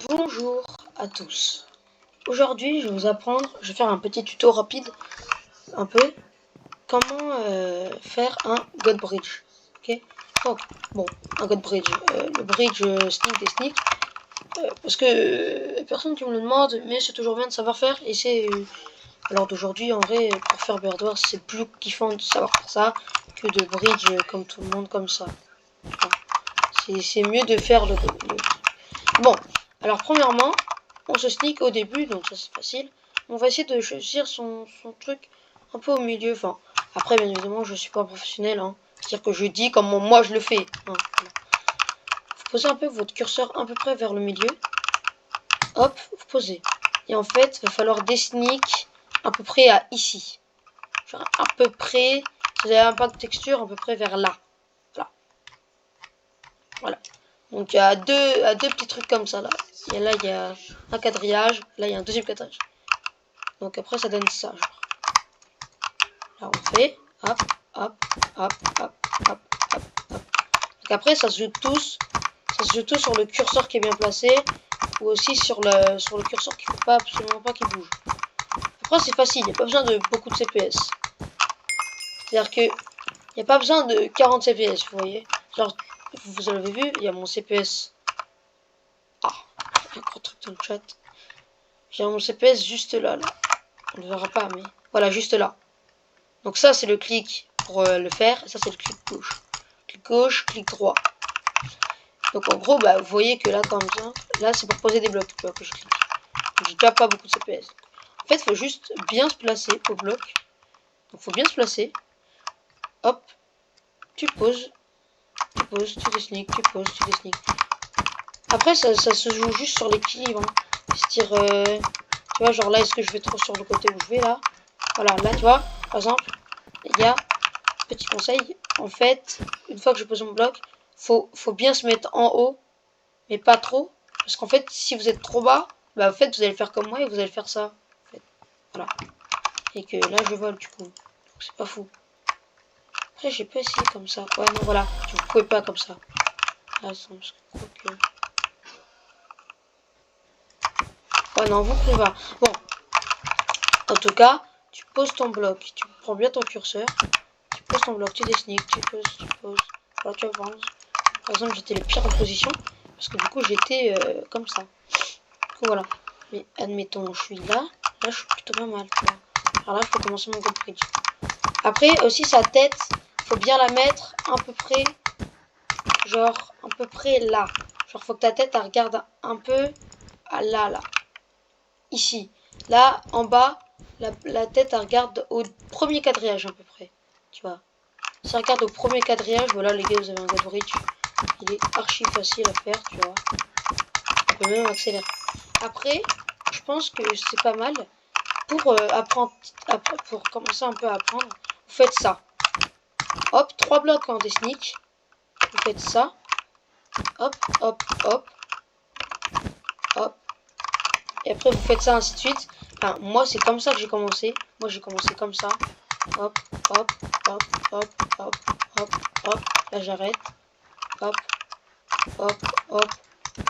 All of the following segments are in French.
Bonjour à tous. Aujourd'hui, je vais vous apprendre, je vais faire un petit tuto rapide, un peu, comment faire un God Bridge. Ok. Donc, bon, un God Bridge, le bridge sneak des sneaks, parce que personne qui me le demande, mais c'est toujours bien de savoir faire, et c'est alors d'aujourd'hui, en vrai, pour faire Bird Wars, c'est plus kiffant de savoir faire ça que de bridge comme tout le monde, comme ça. C'est mieux de faire le... Bon, alors premièrement, on se sneak au début, donc ça c'est facile. On va essayer de choisir son truc un peu au milieu. Enfin, après, bien évidemment, je suis pas professionnel. Hein. C'est-à-dire que je dis comment moi je le fais. Hein. Voilà. Vous posez un peu votre curseur à peu près vers le milieu. Hop, vous posez. Et en fait, il va falloir des sneaks à peu près à ici. Genre à peu près, si vous avez un pack de texture, à peu près vers là. Voilà. Donc il y a deux petits trucs comme ça là. Et là il y a un quadrillage, là il y a un deuxième quadrillage. Donc après ça donne ça genre. Là on fait hop, hop, hop, hop, hop, hop, hop. Donc après ça se joue tous sur le curseur qui est bien placé ou aussi sur le curseur qu'il faut pas absolument pas qu'il bouge. Après c'est facile, il n'y a pas besoin de beaucoup de CPS. C'est-à-dire que il n'y a pas besoin de 40 CPS, vous voyez. Genre vous avez vu, il y a mon CPS. Ah, un gros truc dans le chat. J'ai mon CPS juste là. On ne le verra pas, mais voilà, juste là. Donc ça, c'est le clic pour le faire. Et ça, c'est le clic gauche. Clic gauche, clic droit. Donc en gros, bah, vous voyez que là, comme ça, là, c'est pour poser des blocs, tu vois, que je clique. J'ai déjà pas beaucoup de CPS. En fait, il faut juste bien se placer au bloc. Donc il faut bien se placer. Hop, tu poses, tu dessines, tu poses, tu dessines. Après, ça se joue juste sur l'équilibre. Hein. C'est-à-dire, tu vois, genre là, est-ce que je vais trop sur le côté où je vais là? Voilà, là, tu vois, par exemple, les gars, petit conseil, en fait, une fois que je pose mon bloc, faut bien se mettre en haut, mais pas trop. Parce qu'en fait, si vous êtes trop bas, bah, en fait, vous allez faire comme moi et vous allez faire ça. En fait. Voilà. Et que là, je vole, du coup. Donc, c'est pas fou. Après, j'ai pas essayé comme ça. Ouais, non, voilà. Vous pouvez pas comme ça. Ah, parce que... Ouais, non, vous pouvez pas. Bon. En tout cas, tu poses ton bloc. Tu prends bien ton curseur. Tu poses ton bloc. Tu dessines. Tu poses. Voilà, tu avances. Par exemple, j'étais le pire en position. Parce que du coup, j'étais comme ça. Du coup, voilà. Mais admettons, je suis là. Là, je suis plutôt pas mal. Tu vois. Alors là, je peux commencer mon God Bridge. Après, aussi, sa tête, faut bien la mettre à peu près. Genre, à peu près là. Genre, faut que ta tête, elle regarde un peu à là, là. Ici. Là, en bas, la tête, elle regarde au premier quadrillage, à peu près. Tu vois. Si elle regarde au premier quadrillage, voilà, les gars, vous avez un God Bridge. Il est archi facile à faire, tu vois. On peut même accélérer. Après, je pense que c'est pas mal pour apprendre, pour commencer un peu à apprendre. Vous faites ça. Hop, 3 blocs en des sneaks. Vous faites ça. Hop, hop, hop. Hop. Et après, vous faites ça ainsi de suite. Enfin, moi, c'est comme ça que j'ai commencé. Moi, j'ai commencé comme ça. Hop, hop, hop, hop, hop, hop, hop. Là, j'arrête. Hop, hop, hop,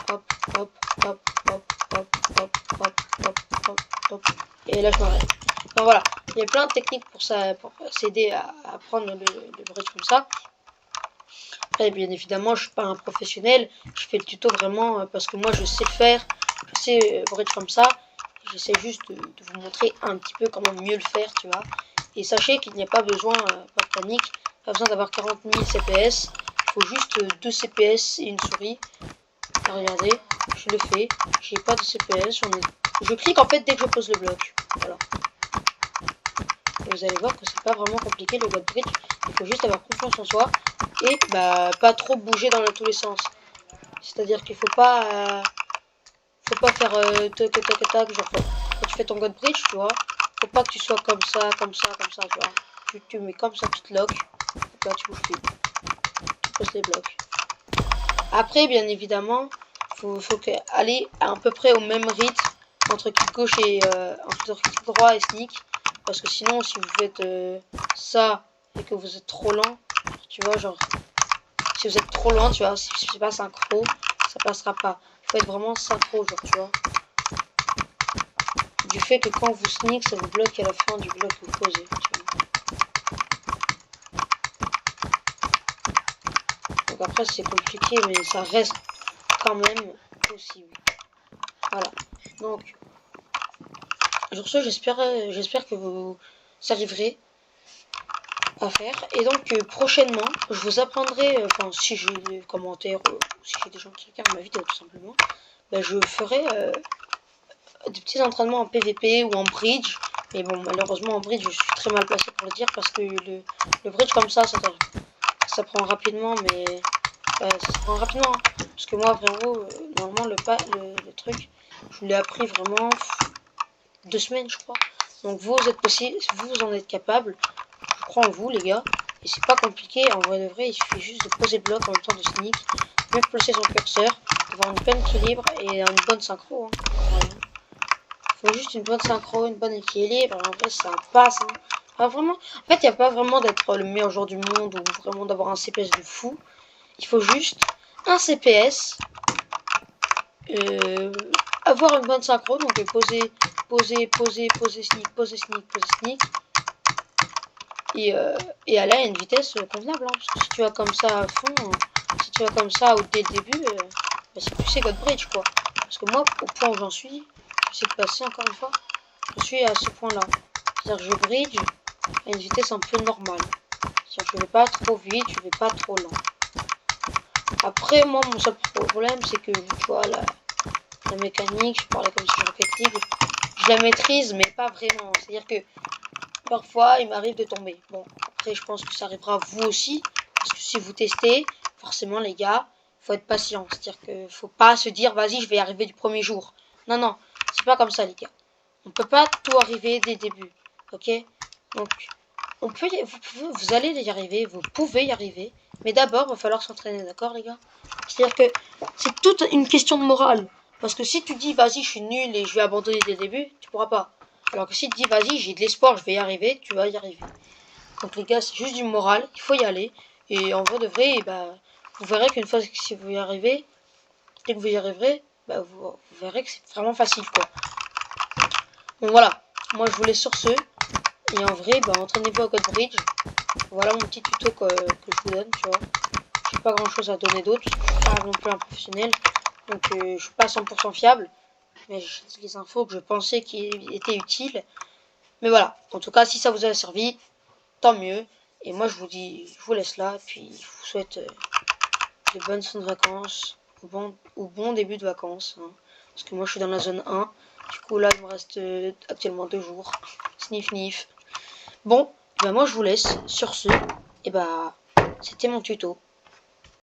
hop, hop, hop, hop, hop, hop, hop, hop, hop, hop. Et là, je m'arrête. Donc voilà, il y a plein de techniques pour ça, pour s'aider à apprendre le bridge comme ça. Après, bien évidemment, je suis pas un professionnel. Je fais le tuto vraiment parce que moi, je sais le faire. Je sais bridge comme ça. J'essaie juste de vous montrer un petit peu comment mieux le faire, tu vois. Et sachez qu'il n'y a pas besoin, pas de panique, pas besoin d'avoir 40 000 CPS. Il faut juste 2 CPS et une souris. Regardez, je le fais. J'ai pas de CPS. Je clique en fait dès que je pose le bloc. Voilà. Et vous allez voir que c'est pas vraiment compliqué le God Bridge. Il faut juste avoir confiance en soi et bah pas trop bouger dans tous les sens. C'est-à-dire qu'il faut pas faire tac tac tac genre quand tu fais ton God Bridge, tu vois. Faut pas que tu sois comme ça, comme ça, comme ça, tu vois. Tu mets comme ça, tu te lock. Là tu bouges plus. Tu poses les blocs. Après, bien évidemment, faut aller à peu près au même rythme entre clic gauche et entre clic droit et sneak. Parce que sinon, si vous faites ça et que vous êtes trop lent, tu vois, genre, si vous êtes trop loin, tu vois, si c'est pas synchro, ça passera pas. Il faut être vraiment synchro, genre, tu vois. Du fait que quand vous sneak, ça vous bloque à la fin du bloc que vous posez. Donc après, c'est compliqué, mais ça reste quand même possible. Voilà. Donc, sur ce, j'espère que vous arriverez à faire. Et donc, prochainement, je vous apprendrai, enfin, si j'ai des commentaires, si j'ai des gens qui regardent ma vidéo, tout simplement, ben, je ferai des petits entraînements en PVP ou en bridge. Mais bon, malheureusement, en bridge, je suis très mal placé pour le dire parce que le bridge comme ça prend rapidement, mais ça se prend rapidement. Hein. Parce que moi, vraiment, normalement, le truc, je l'ai appris vraiment 2 semaines, je crois. Donc, vous êtes possible, vous en êtes capable. Je crois en vous, les gars. Et c'est pas compliqué. En vrai de vrai, il suffit juste de poser le bloc en même temps de sneak, bien placer son curseur, d'avoir une bonne équilibre et une bonne synchro. Hein. Voilà. Faut juste une bonne synchro, une bonne équilibre. En vrai, ça passe. Hein. Enfin, vraiment, en fait, il n'y a pas vraiment d'être le meilleur joueur du monde ou vraiment d'avoir un CPS de fou. Il faut juste un CPS, avoir une bonne synchro, donc poser, sneak, et aller à une vitesse convenable. Hein, parce que si tu vas comme ça à fond, si tu vas comme ça dès le début, bah, c'est plus God Bridge quoi. Parce que moi, au point où j'en suis, j'essaie de passer encore une fois, je suis à ce point-là. C'est-à-dire que je bridge à une vitesse un peu normale. C'est-à-dire que je vais pas trop vite, je vais pas trop lent. Après, moi, mon seul problème, c'est que, tu vois, la mécanique, je parlais comme si je Rocket League, je la maîtrise, mais pas vraiment. C'est-à-dire que, parfois, il m'arrive de tomber. Bon, après, je pense que ça arrivera à vous aussi, parce que si vous testez, forcément, les gars, faut être patient. C'est-à-dire que faut pas se dire, vas-y, je vais y arriver du premier jour. Non, non, c'est pas comme ça, les gars. On peut pas tout arriver dès le début, ok? Donc, vous allez y arriver, vous pouvez y arriver, mais d'abord, il va falloir s'entraîner, d'accord, les gars? C'est-à-dire que c'est toute une question de morale. Parce que si tu dis, vas-y, je suis nul et je vais abandonner dès le début, tu pourras pas. Alors que si tu dis, vas-y, j'ai de l'espoir, je vais y arriver, tu vas y arriver. Donc, les gars, c'est juste du moral, il faut y aller. Et en vrai de vrai, bah, vous verrez qu'une fois que si vous y arrivez, dès que vous y arriverez, bah, vous verrez que c'est vraiment facile, quoi. Donc voilà, moi je vous laisse sur ce. Et en vrai, bah, entraînez-vous à God Bridge. Voilà mon petit tuto que je vous donne, tu vois. J'ai pas grand chose à donner d'autre, parce que je suis pas non plus un professionnel. Donc je suis pas 100% fiable. Mais j'ai les infos que je pensais qui étaient utiles. Mais voilà, en tout cas, si ça vous a servi, tant mieux. Et moi je vous dis, je vous laisse là. Et puis je vous souhaite de bonnes fins de vacances. Ou bon début de vacances. Hein. Parce que moi je suis dans la zone 1. Du coup là il me reste actuellement 2 jours. Sniff nif. Bon, ben moi je vous laisse sur ce. Et bah c'était mon tuto.